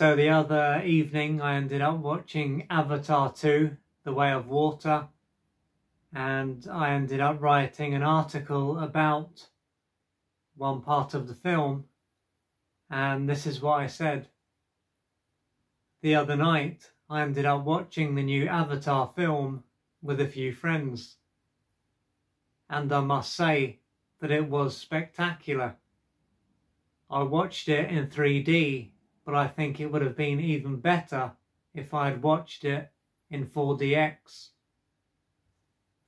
So the other evening I ended up watching Avatar 2, The Way of Water, and I ended up writing an article about one part of the film, and this is what I said. The other night I ended up watching the new Avatar film with a few friends, and I must say that it was spectacular. I watched it in 3D, but I think it would have been even better if I had watched it in 4DX.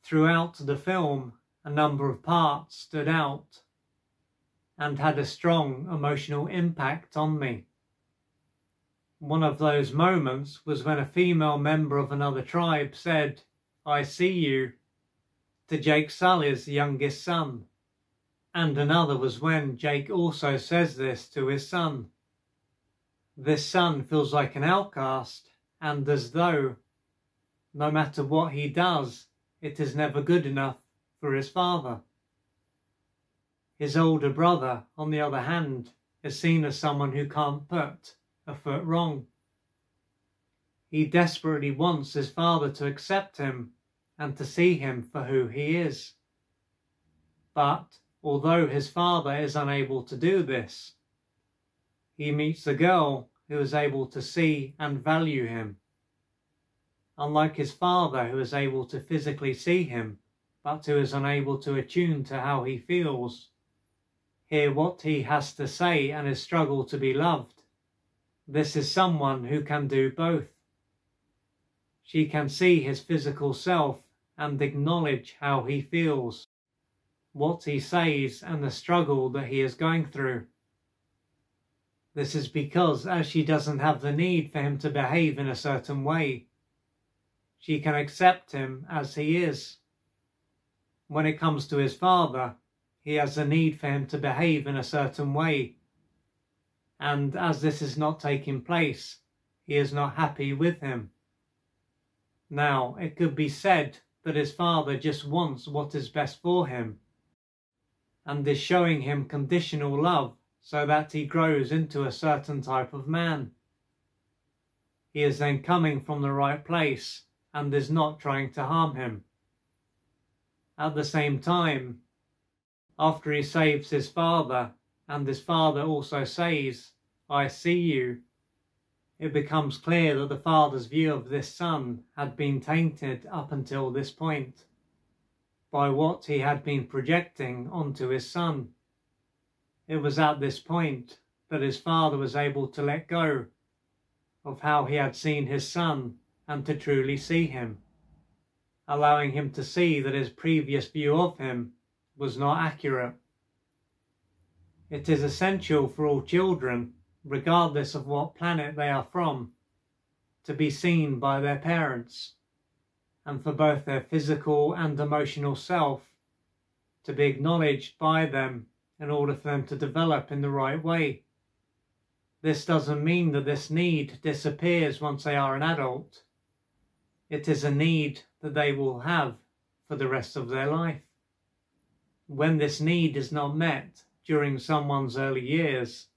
Throughout the film, a number of parts stood out and had a strong emotional impact on me. One of those moments was when a female member of another tribe said, "I see you," to Jake Sully's youngest son. And another was when Jake also says this to his son. This son feels like an outcast, and as though, no matter what he does, it is never good enough for his father. His older brother, on the other hand, is seen as someone who can't put a foot wrong. He desperately wants his father to accept him and to see him for who he is. But although his father is unable to do this, he meets a girl who is able to see and value him. Unlike his father, who is able to physically see him, but who is unable to attune to how he feels, hear what he has to say and his struggle to be loved, this is someone who can do both. She can see his physical self and acknowledge how he feels, what he says and the struggle that he is going through. This is because, as she doesn't have the need for him to behave in a certain way, she can accept him as he is. When it comes to his father, he has a need for him to behave in a certain way, and as this is not taking place, he is not happy with him. Now, it could be said that his father just wants what is best for him, and is showing him conditional love so that he grows into a certain type of man. He is then coming from the right place and is not trying to harm him. At the same time, after he saves his father, and his father also says, "I see you," it becomes clear that the father's view of this son had been tainted up until this point by what he had been projecting onto his son. It was at this point that his father was able to let go of how he had seen his son and to truly see him, allowing him to see that his previous view of him was not accurate. It is essential for all children, regardless of what planet they are from, to be seen by their parents, and for both their physical and emotional self to be acknowledged by them in order for them to develop in the right way. This doesn't mean that this need disappears once they are an adult. It is a need that they will have for the rest of their life. When this need is not met during someone's early years,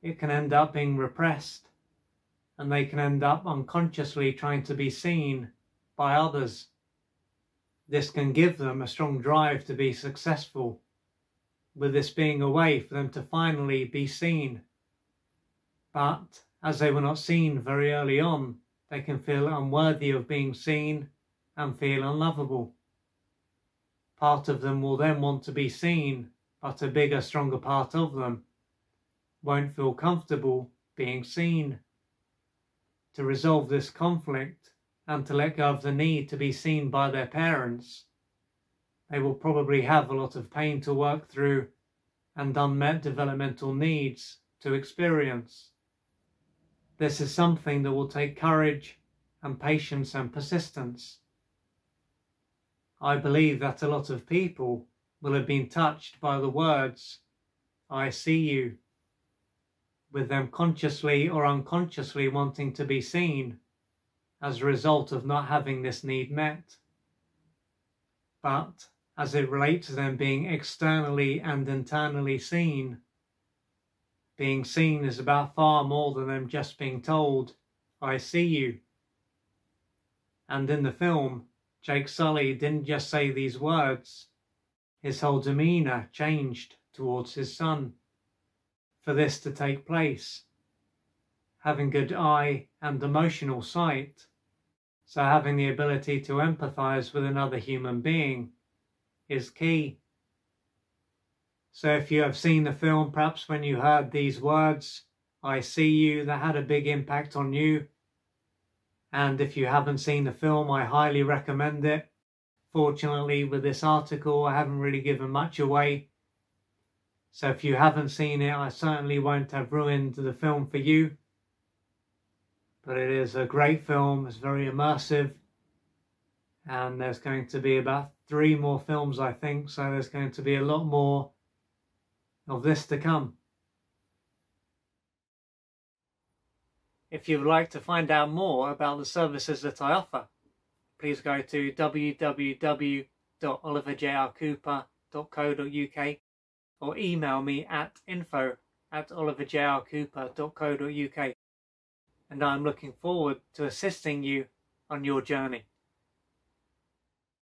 it can end up being repressed, and they can end up unconsciously trying to be seen by others. This can give them a strong drive to be successful, with this being a way for them to finally be seen. But as they were not seen very early on, they can feel unworthy of being seen and feel unlovable. Part of them will then want to be seen, but a bigger, stronger part of them won't feel comfortable being seen. To resolve this conflict and to let go of the need to be seen by their parents, they will probably have a lot of pain to work through and unmet developmental needs to experience. This is something that will take courage and patience and persistence. I believe that a lot of people will have been touched by the words, "I see you," with them consciously or unconsciously wanting to be seen as a result of not having this need met. But as it relates to them being externally and internally seen, being seen is about far more than them just being told, "I see you." And in the film, Jake Sully didn't just say these words. His whole demeanour changed towards his son for this to take place. Having good eye and emotional sight, so having the ability to empathise with another human being, is key. So if you have seen the film, perhaps when you heard these words, "I see you," that had a big impact on you. And if you haven't seen the film, I highly recommend it. Fortunately, with this article, I haven't really given much away. So if you haven't seen it, I certainly won't have ruined the film for you. But it is a great film, it's very immersive. And there's going to be about 3 more films, I think, so there's going to be a lot more of this to come. If you would like to find out more about the services that I offer, please go to www.oliverjrcooper.co.uk or email me at info@oliverjrcooper.co.uk, and I'm looking forward to assisting you on your journey.